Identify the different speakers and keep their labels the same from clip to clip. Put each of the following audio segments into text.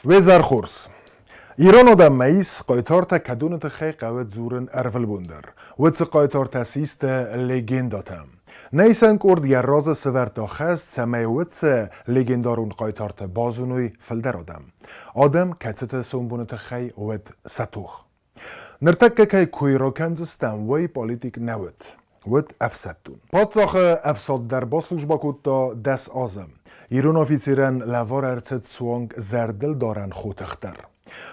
Speaker 1: Wezar Khurs. ایران آدم مئیس قایتار تا کدون تخی قوت زورن ارفل بوندر وچ قایتار تاسیست لگنداتم نیسان کرد یا راز سور داخست سمی وچ لگندارون قایتار تا بازونوی فلدر آدم کتت سنبون تخی وت ستوخ نرتک که کوی را کنزستم وی پالیتیک نوت وت افسدتون پاتساخ افساد در باسلوش باکود تا دست آزم ایران آفیسیرن لوار ارچت سوانگ زردل دارن خوتختر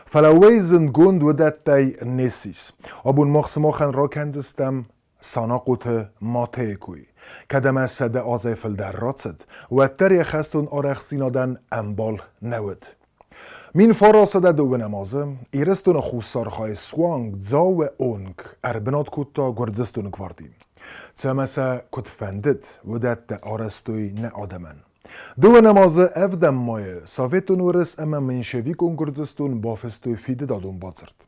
Speaker 1: فلوی زنگوند ودت تای نسیس آبون مخصماخن را کنزستم سانا قوت ماته کوی کدم از سده آزیفل در راتسد و تری خستون آرخ سینادن انبال نود مین فراسده دو نمازم ایرستون خوصارخای سوانگ زاو اونگ اربنات کتا گرزستون کواردیم تمسا کت فندد ودت آرستوی نه آدمن دو نمازه افدم مایه ساویتون ورس اما منشوی کن گرزستون بافستوی فیده دادون بازرد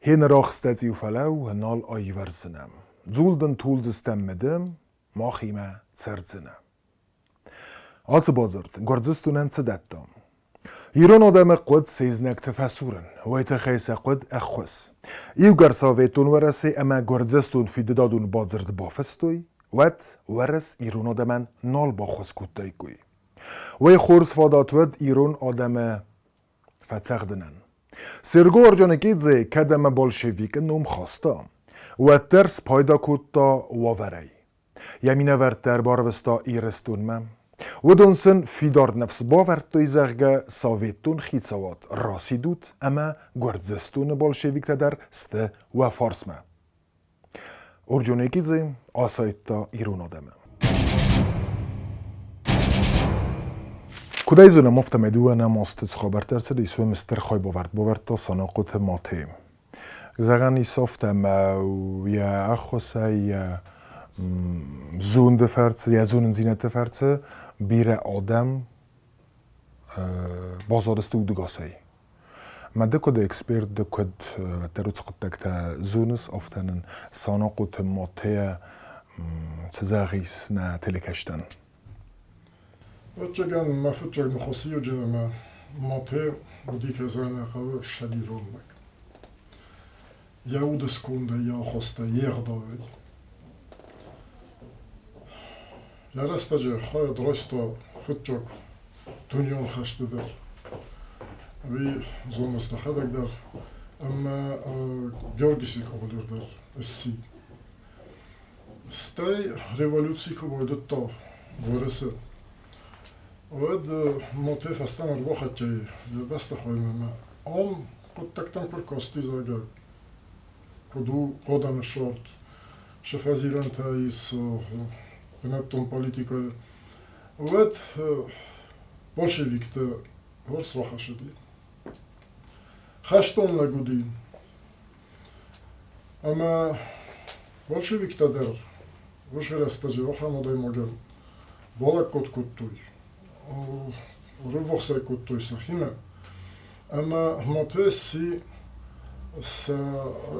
Speaker 1: هین راخستتی و فلو هنال آی ورزنم زولدن طولدستم مدم ما خیمه سردزنم آس بازرد گرزستونن سددتام ایران آدم قد سیزنک تفسورن ویت خیس قد اخوس ایو گر ساویتون ورسی اما گرزستون فیده دادون بازرد بافستوی وات ورس ایران آدمن نال با خوز کتای کوی وی خورس فادات ود ایران آدم فتقدنن سرگو ارجانکیدزه کدم بالشویک نوم خواستا و ترس پایدا کتا وورای یمینه ورد در باروستا ایرستون من و دونسن فیدار نفس باورد توی زغگه ساویتون خیتصوات راسی دود اما گردزستون بالشویک در سته و فارس من ارجانکیدزه آسایتا ایران آدمه کدای زونه مفت مدوه نماستت خبر ترسه دیسوه مستر خواهی باورد تا سناقوت ماته زغن ایسافتم یا اخوصه یا زون دفرسه یا زون زینت فرسه بیر آدم بازارسته و دگاسه مده کد اکسپرت ده کد دروت قطعه زونس افتنن سناقوت ماته چزاقیس نه تلکشتن
Speaker 2: وچگان ما فتچگ نخواستی و جنم ماته بودی که زن خواه شدید رول مک یا او دسکونده یا خواسته یه داوی یا رسته جه خواه درسته فتچگ دنیان خشته در وی زونسته خدک در اما گرگیسی کبولر در اسی ستای رولوسی کبولد تا ورسه ود موتی فستان رو بخواد چی بست خویم ما آن کد تکتم پر کاستی زاگر کدو قدم شورت شفازیران تاییس بناتون پولیتیکای ود bolşevik de ورس راخه شدی خشتون نگودی اما bolşevik de der وش رستجی وخم odای مگل بالک کد توی روخسای کد توی سخیمه اما ماتسی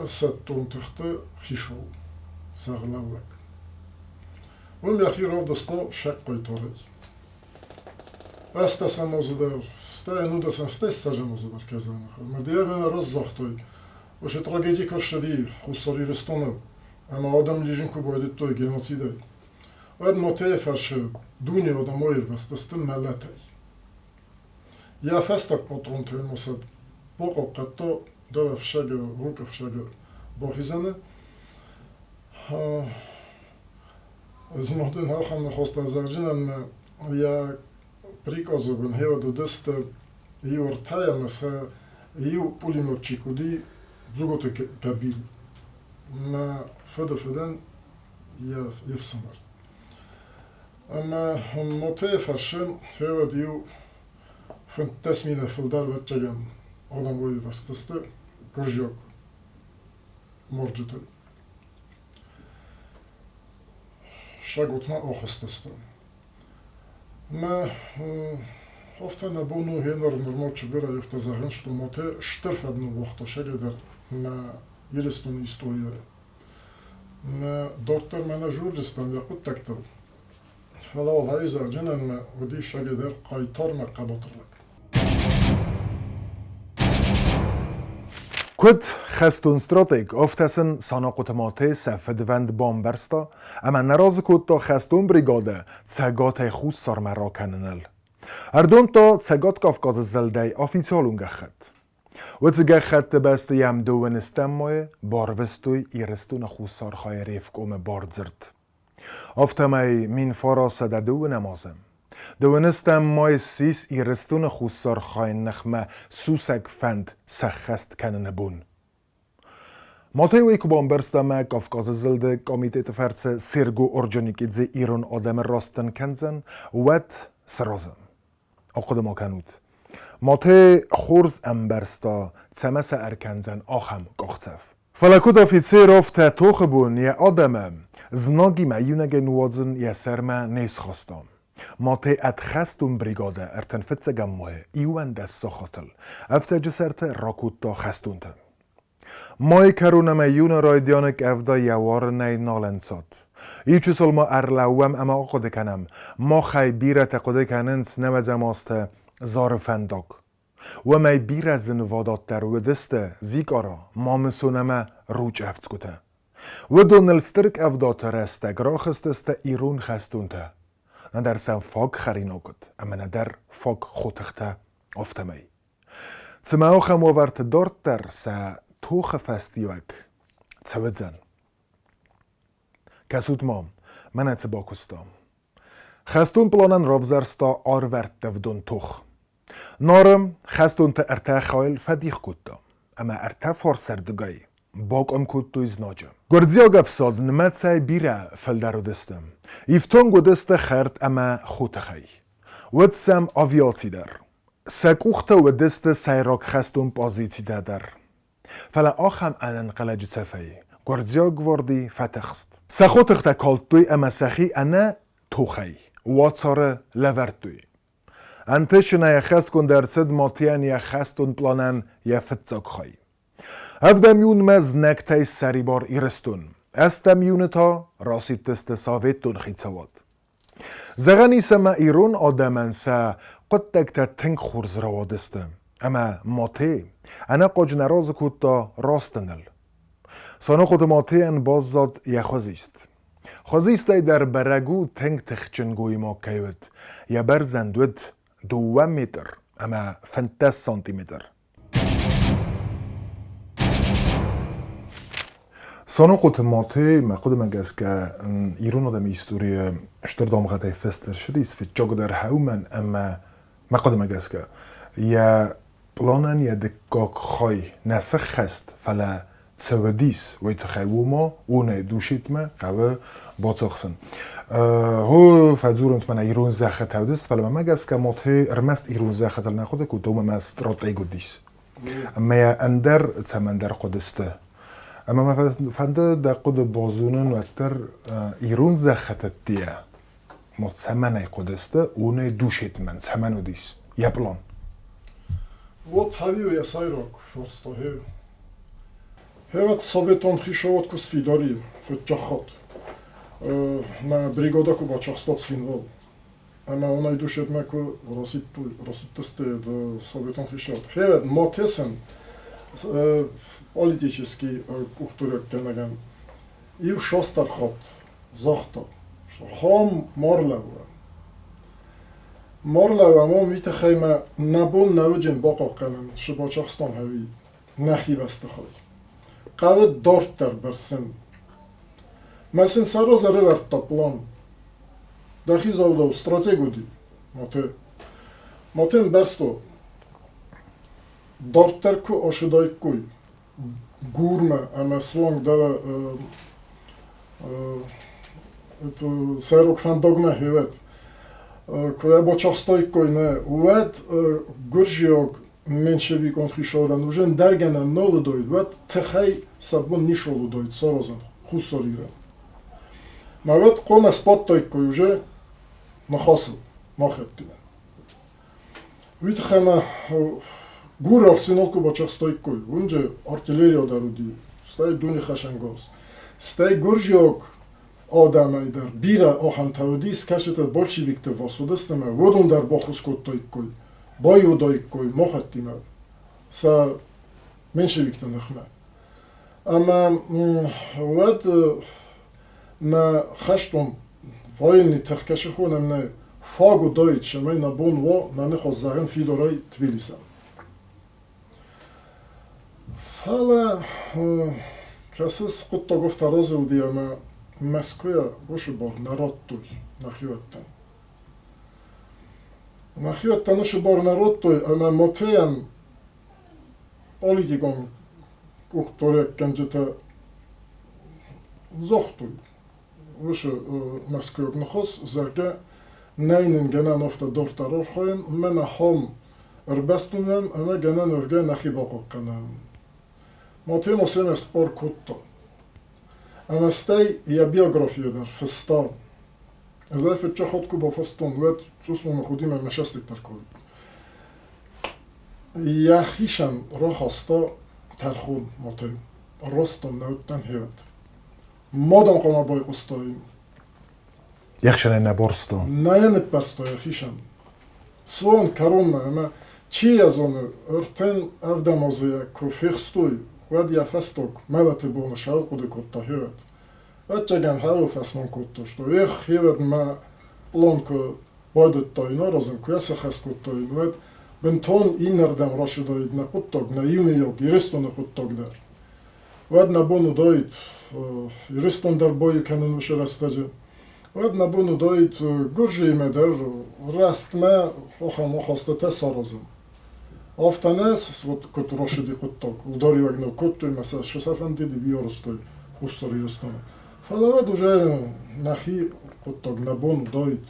Speaker 2: ستون تخته خیشو سغلاوک و میخیر رو دستا شک قایتاری استاسم موزودر سтай нудасам стай сажа موزودر کزانه خود مردیه من راز زاختوی وش تراژدی کرشدی خساری رستونه اما آدم لیجین کو باید توی گنوسیدی واد موتی فرش دنیا آدم اویر وستستن ملتی یا فستک پاترون توی موساد باقا قطع دو فشاگ روک فشاگ باخیزنه از مهدون ها خان نخواست از ارجینن یا приказуван хева до дъста и ортая маса и пулематчикуди другото кабил на фъдън я в самар. Ама моте фашен хева диу фантасмина фълдар вачаган одам вой върстъста кържок морджата шаготна охостъста. ما افته نبونو هنر نرمال چبیره یفته زغن شتو موته شترف ادنو وقتا شگه در ما یرستون ایستویه ما دکتر منه جورجستان یقود تکتل فلا های زرجنن ما ودی شگه در قایتار ما قباطرلک
Speaker 1: Kut خستون strateg oftasen sanaqutmate safedvend bombersta, ama naraz kut ta خستون brigade tsagat khus sarmara kanenel. Ardom ta tsagat Kafkaz zeldei officialun gachet. Wat gachet beste yam doenistem moe barvestoy irestun khusar khayref kom bardzert. Aftamay min faras da doen namazem. دوانستم مای سیس ایرستون خوصار خاین نخمه سوسک فند سخست کنن بون. ماتیوی که بامبرستم کافکاز زلده کامیته تفرس سیرگو ارجانیکی زی ایران آدم راستن کنزن وات سرازم. اقدم کنود. ماتی خورز امبرستا تمس ارکنزن آخم گاختف. فلکود آفیتسی رفت توخ بون یه آدمم زناگی میونگ نوازن یه سرمه نیس خواستم. ماتی خستون بریگاده ارتنفت گموه ایوان دست ساختل افته جسرت راکوت تا خستون تن مای کرونه میون رایدیانک افدا یوار نی نالنسات ایچو سلما ارلوم اما آقاده کنم ما خی بیره تقاده کننس نوزم آست زار فنداک و می بیره زنوادات در و دسته زیکارا ما مسونم روچ افت کته و دونلسترک افدات رستگ را خستست ایرون خستون ته ندر سن فاک خرین آگد اما ندر فاک خوتخته افتمی تما آخم آورت دارت در سا توخ فستیوک تسودزن کسود مام من اتباکستام خستون پلانن رافزرستا آرورت دفدون توخ نارم خستون تا ارتا خایل فدیخ کدام اما ارتا فار سردگای باق کد تویز ناجم گردزیا گفساد نمت سای بیره فلدرو دستم ایفتون گو دست خرد اما خوتخی ودسم آویاتی در سکوخت و دست سیراک خستون پازیتی در فلا آخم انن قلج تفایی گردزیا گوردی فتخست سخوتخت کالتوی اما سخی انا توخی واتسار لورتوی انتش نه خست کن درصد ماتیان یا خستون پلانن یا فتزاک خی افدم یون مز نکتای سریبار ایرستون استم یون تا راسید تست ساویتون خیتسواد زغنی سما ایرون آدمن سا قد تکتا تنگ خورز روادستم اما ماتی انا قاج نراز کود تا راستنل سانو خود ماتی ان باز زاد یا خوزیست خوزیسته در برگو تنگ تخچنگوی ما کهود یا برزندود 2 متر اما 50 سانتیمتر سانو قط ماتی مقود مگس که ایران آدم ایستوری اشتردام غدای فستر شدیست فی جاگ در هومن اما مقود مگس که یا پلانن یا دکاک خای نسخ خست فلا تسودیس وی تخیو ما اونه دوشید ما قوه باطاقسن هو فزورنت من ایران زخت هودست فلا مگس که ماتی ارمست ایران زخت نخوده که دوم ما استراتیگو دیس اما یا اندر تمندر قدسته اما ما فنده در قد بازونن وقتر ایرون زخطت دیه ما سمنه قدسته اونه دوشید من سمنو دیس یه پلان
Speaker 2: Вот havio ja sajrok första hö. Hövat Sovjeton хишоват ку свидари för чахот. На бригада ку бачахстатскин вал. Ама она и душет маку раситосте до Sovjeton хишоват. Hövat матесен политический кухтурек денеген. И в шостархот захта. Хам марлава. مارلا ما میتخیم نبون نوجن باقا کنن شباچاخستان هوی نخی بسته خواهد قوه دارت در برسن مثلا سرا زره ورد تا پلان دخی زاوده و استراتیگو دی ماتن بستو دارت تر که آشدای کوی گورمه اما سوانگ داره سیروک فنداگمه هیوید koja bočastojkojne uved Guržiog menševi kontrišoran užen dergene nolu dojd vet tehej sabun nişolu dojd sorozan husoriren. Ma vet kone spottojkoj uže nahasıl nahettine. Vitcheme gur arsenalku bočastojkoj unje artilleriya darudi staj duni khashangos staj Guržiog آدمای در بیره آخن تودیس کشت bolşevikte vasudesteme vodun der boxus kotoykoy bayu doykoy moxattime sa منشویکتن نخمه اما ود نه خشتون военный техкаши хонем не фагу доит шемей на бон во на не хозарен фидорай Тбилиса. Фала касас кутта гуфта розил диама Москве боше бар народ той нахиоттан. Нахиоттан уше бар народ той ама мотеян политикон кухторе канжета зохтой. Выше Москвы нахос зарга найнен генан офта дортарор хоен мена хом рбастунем ама генан овга нахи бакокканам. Мотем осем спор кутта. Ама стай я биография дар фестан. Зай фетча ходку ба фестан вет сусмо находим ама шастик таркой. Я хишан рохаста тархун мотем. Ростон науттан хевет. مادام قما بای قستایم
Speaker 1: یخشن نبرستو
Speaker 2: نه نپرستو یخیشم سوان کارون نه اما چی از اون ارتن افدام ازیا کوفیخستوی ود یا فستوک ملت بون شال کودی کتا هیوت ود چگن هاو فسمان کتاش تو یخ هیوت ما پلان که بایدت تای نارازم که یسه خست کتای ود بنتون این نردم راشی داید نه کتاک نه یونی یوک یرستو نه کتاک در ود نبونو داید юристом дар бою канен ваше растаджи. Вад набуну доит гуржи медер растме охам охостате саразым. Афтанес вот кот рошиди коттак удари вагнал коттой маса шосафан диди биоростой хустор юристона. Фалавад уже нахи коттак набуну доит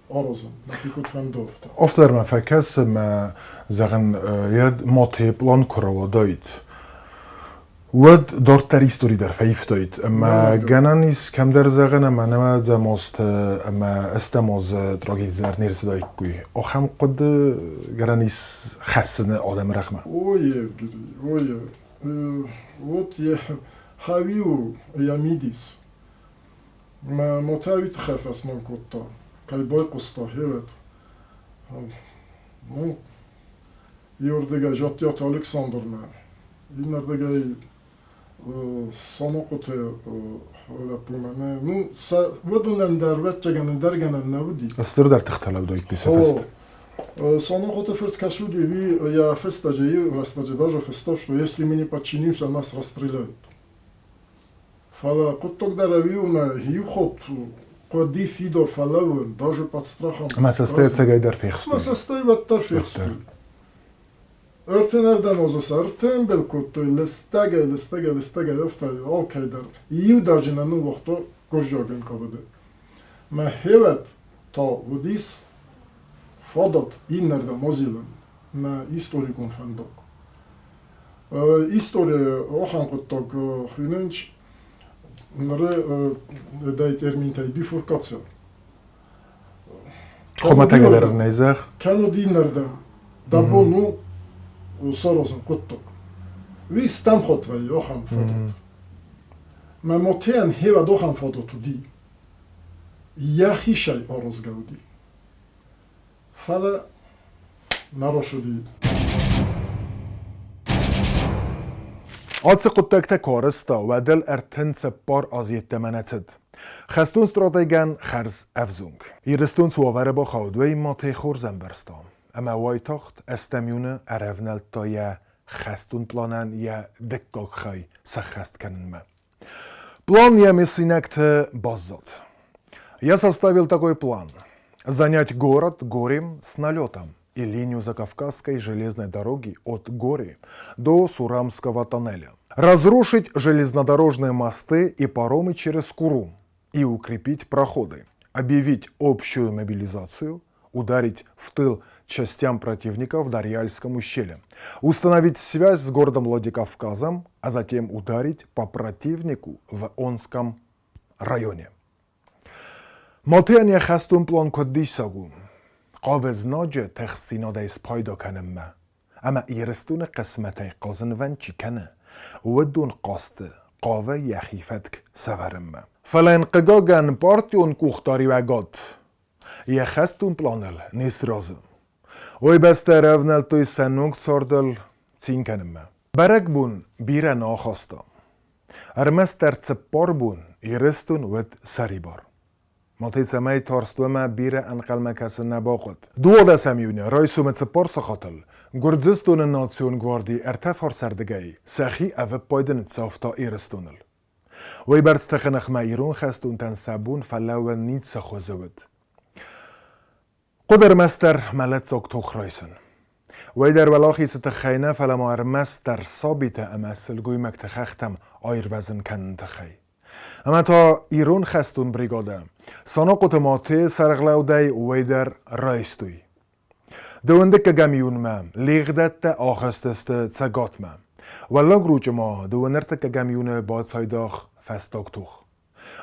Speaker 2: аразым нахи котфан дофта.
Speaker 1: Офтер ма факас ма заган яд моте план курава доит. ود دارتر ایستوری در فیفتوید اما گنانیس کم در زغن اما نماد زماست اما استماز تراگیدی در نیرز دایک کوی آخم قد گنانیس خسنه آدم رخمه
Speaker 2: اوه ود یه هاویو یامیدیس ما متاوید خف اسمان کتا کل بای قستا هیوت یوردگه جاتیات الکساندر نه این نردگه سانوقت لپومنه نو ودونن در وچگن درگن نبودی
Speaker 1: استر در تختلب دایک بیسفست
Speaker 2: سانوقت فرт кашуди ви я фестаджи растаджи даже феста что если мы не подчинимся нас расстреляют фала котток даравиуна хиухот коди фидор фалавун даже под страхом
Speaker 1: ما سستيت سجاي در فيخستو
Speaker 2: ما состоит در фехсту Örten evden ozasa, örten belkotto, listege, ofta alkayder. İyi darjinanın vakti gorjogen kavade. Ma hevet ta vodis fadat innerda mozilen, ma historikon fendok. История оханкотток хвиненч нре дай терминтай бифуркация.
Speaker 1: خمتگه در نیزخ
Speaker 2: Kano dinnerden, dabonu سارازم کتک. وی استم خود وی آخام فدات. من متین هیوا دوخام فداتو دی. یخی شای آراز گودی. فلا نراشدید.
Speaker 1: آتس قطعه کارستا و دل ارتن سپار آزیت دمنتد. خستون استراتیگن خرز افزونگ. ایرستون سواره با خودوی ماته خورزن برستام. اما وایتاخت استمیونه ارفنل تا یا خستون پلانن یا دکاک خای سخست کنن ما. План я мессинект базот. Я составил такой план. Занять город Горем с налетом и линию Закавказской железной дороги от Гори до Сурамского тоннеля. Разрушить железнодорожные мосты и паромы через Куру и укрепить проходы. Объявить общую мобилизацию, ударить в тыл частям противника в Дарьяльском ущелье, установить связь с городом Владикавказом, а затем ударить по противнику в Онском районе. Мотеян خستون پلان کدی سگو قاوز ناجه تخسینا دیس پایدا کنم ما اما ایرستون قسمت قازنون چی کنه ودون قاسته قاوه یخیفتک سورم ما فلانقگاگن پارتیون کوختاری وگاد یه خستون پلانل نیست رازم وی بسته رونل توی سنونگ ساردل چین کنم ما Berek bun bire nakhasta. Armes der Zepar bun iristun wet saribor. Moty samej torstwema bire anqalmekas nabaqot. Duoda samyune raisu met Zepar sakhatel. Gurdzistun nation guardi ertefar serdegay. Sachi ave poiden tsafta iristunel. وی برستخنخ ما ایرون خست اون تن سبون فلاو نیت سخوزود. قدر مستر ملت زوگ توخ رایسن. وی در ولاخی ستخینه فلما ارمستر ثابت امسل گوی مکتخختم آیر وزن کن تخی. اما تا ایرون خستون بریگاده. سانا قطماتی سرغلو دی وی در رایستوی. دونده که گمیون ما لیغدت آخستست تسگات ما. ولا گروچ ما دونرت که گمیون باد سایداخ فستاک توخ.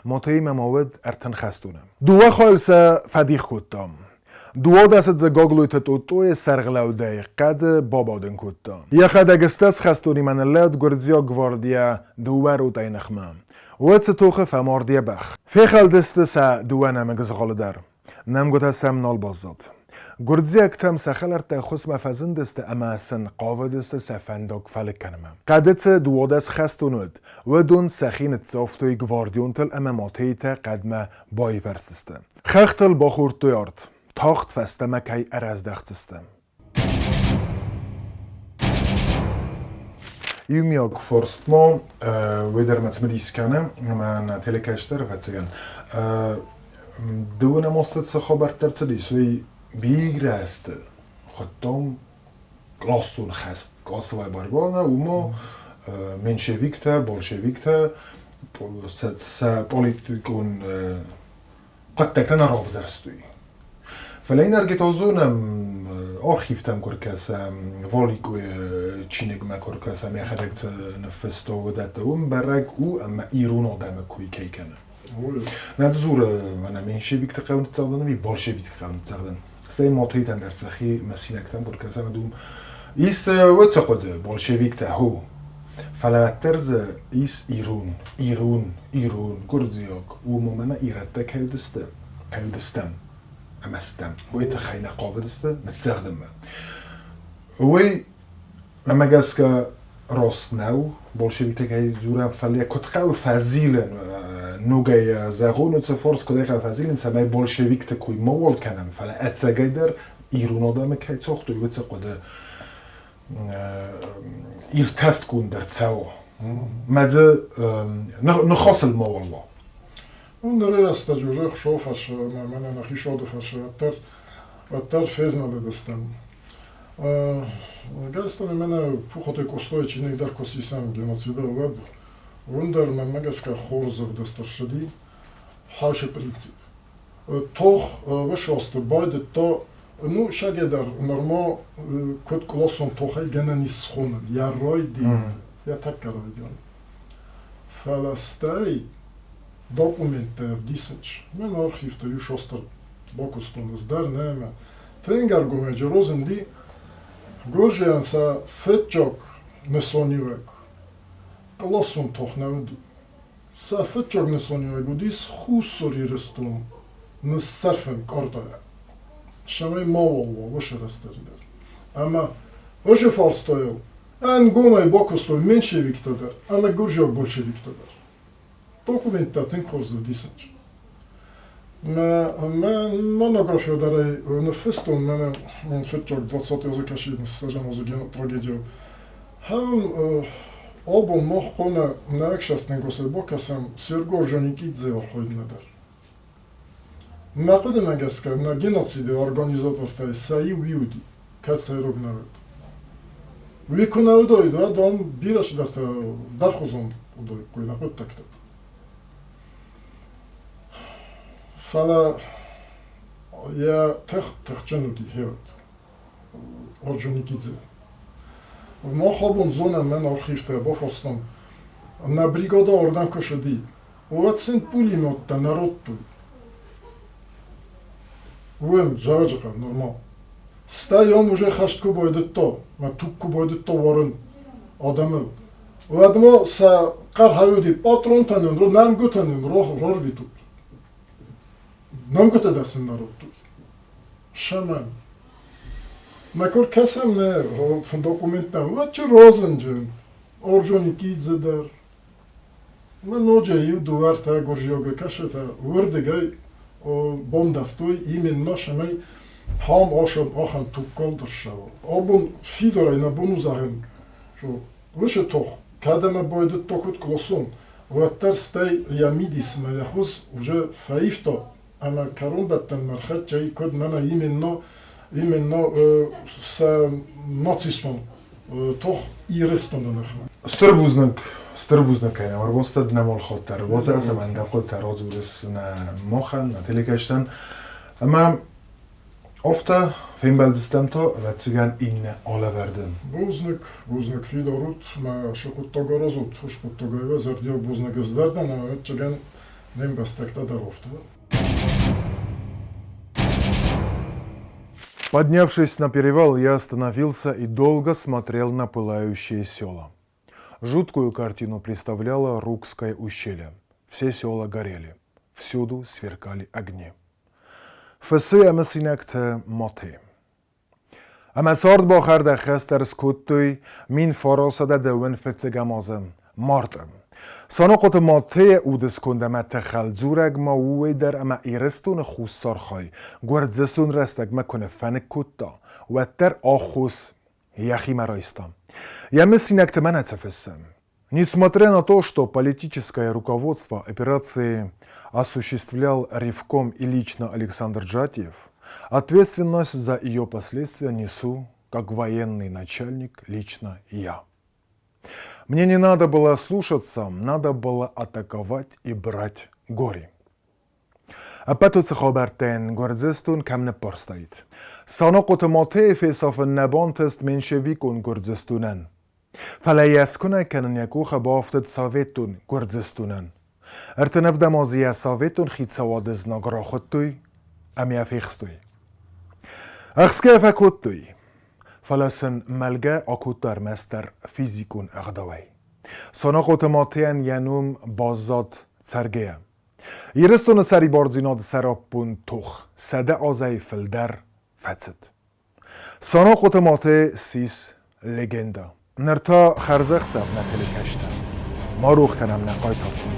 Speaker 1: ماتای مواد ارتن خستونم. دوا خالص فدیخ کتام. دوا دست زگاگلویت توتوی سرغلو دی قد بابادن کتام. یه خد اگستس خستونی من لد گردزیا گواردیا دوا رو تینخمام. وقت توخ فماردیا بخ. فیخال دست سا دوا نمگز غال در. نمگوت سم نال بازد. گردزی اکتم سخلر تخص مفزن دست اما سن قاو دست سفنداک فلک کنم. قدت دوادس خستوند و دون سخین تصافتوی گواردیون تل اما ماتیت قدم بای ورسستم. خختل باخورد تویارد. تاخت فستم کی ارز دختستم. Jumiak forstman weder met mediskane men telekester vetzigen. Doene måste så khabar tertsdi så bigräste خطام klasun خست klasvay barbana umo menşevikte bolşevikte politikun قد تكتنا رافزرستوي فلين ارجت ازونم ارخيفتم كوركاسم فوليكو تشينيك ما كوركاسم يخدك نفستو وداتهم برك او اما ايرون ادم كوي كيكنا نزور انا منشيفيك تقاون تصدن بي بولشيفيك تقاون تصدن سي موتيتن در سخي مسينكتم كوركاسم دوم إيس وتقد بولشيفيك تاهو فلاترز إيس إيرون كرديوك وممنا إيرتا كيودستم أمستم ويتخينا قاودست نتزغدم وي أما جاسكا روس ناو بولشيفيك تكاي زورا فليا كتقاو فازيلن نوغاي زاغون وتسفورس كدقاو فازيلن سماي بولشيفيك تكوي موال كنم فلا أتساقايدر إيرون آدم كي تسوختو يوتساقود إيرتاست كون در تساو ماذا نخاصل ما والله
Speaker 2: اون راست جوجه شوفش من نخی شده فش وتر فزنا دستم گرستم من پوخته کوستوی چینی در کوسیسم گنوسیده ولد وندر من مگسکا خورزو دستر شدی هاش پرینسیپ توخ وشوست باید تو Ну, шагедар, нормо, код классон тохай гена нисхонен, я рой дин, я так рой дин. Фаластай документер дисенч, мен архивта юш остар бокустун здар неме. Тенг аргумент розен ли, гожиан са фетчок несонивек, классон тох неуду. Са фетчок несонивек удис хусори рестун, несерфен картая. شمای ما وش رستجدر اما وش فارستایل ان گونای باکستوی منشویک دادر اما گرجاک بولشویک دادر دокументاتن خورزو دیسنج من монография дарай нефестон мен фетчок 20 язо кашид сажам озо ген трагедию хам обон мох кона наакшастен госой бокасам Серго Жоникидзе орхойд надар Мақуд мегасκα на геноциде организатортай саи виуди кацайрог навед. Викунауд ойду адам бираш дар хузон удой кой нақуд тактат. Фала я техчануди хеват. Орджоникидзе. Ма хобун зона мен архивта бофорстан на бригада ордан кошади. Оватсен пулеметта народту. Уем жаваджака нормал. Стаям уже хаштку бойдет то, ма тукку бойдет то ворын адамы. Вадмо са кархаюди патрон танын, ро нам гутанын, рор витут. Нам гута дасın народу. Шаман. Макор касам не документам, вачу розенжен. Orjonik der. من نوجه دوارت گرجیاگ کشت وردگی باندفتوی ایمن نشمی هم آشم آخن توکل در شوا آبون فی داره نبونو زهن شو وش توخ کدم باید توکت کلاسون و ترستی یمیدیس ما یخوز وجه فایفتا اما کرون دتن مرخد جایی کد نما ایمن نا س ناتسیسمون توخ ایرستون نخم
Speaker 1: Стърбузник е, вървостът на молхотар, воза съм андакотар, отзурис на мохан, на телекаштан. Ама, офта, феймбалдистамто, вециган инне оле верден.
Speaker 2: Buznik fidarut, ma шокот тога разут, шокот тога е зардио buznik издерден, а вечеген нем бастекта дарофта.
Speaker 1: Поднявшись на перевал, я остановился и долго смотрел на пылающие села. Жуткую картину представляло Рукское ущелье. Все села горели. Всюду сверкали огни. Фысы амасинакте моты. Амасорд бахарда хестер скуттуй мин форосада девен фетсегамазым. Мартым. Санокот моты удискунда تخل زورگ ما وی در اما ایرستون خوصار خواهی گوردزستون رستگ مکنه فن کتا و تر آخوص яхи марайстам. Я мессинак тефессем. Несмотря на то, что политическое руководство операции осуществлял Ревком и лично Александр Джатиев, ответственность за ее последствия несу как военный начальник лично я. Мне не надо было слушаться, надо было атаковать и брать горе. Апатуц خابرتن گرزستون کم نپرستید. سانقوت ماته فیصاف نبانتست منشویکون گرزستونن. فلا یسکنه کنن یکوخ بافتد ساویتون گرزستونن. ارتنف دمازی ساویتون خید سواد زناگرا خودتوی امی افیخستوی. اخسکه فکوتوی. فلاسن ملگه اکوت در مستر فیزیکون اغدوی. سانقوت ماتهن ینوم بازاد سرگه. Երստոնը սարի բարձինոդ սարապուն թող, սադը ազայ ֆլդար ֆացտ։ Սանոկոտը մատե սիս լեգենդա։ Նրթա խարզախ սավնա թելեկաշտա։ Մարուխ կանամ նaqայ թորտին։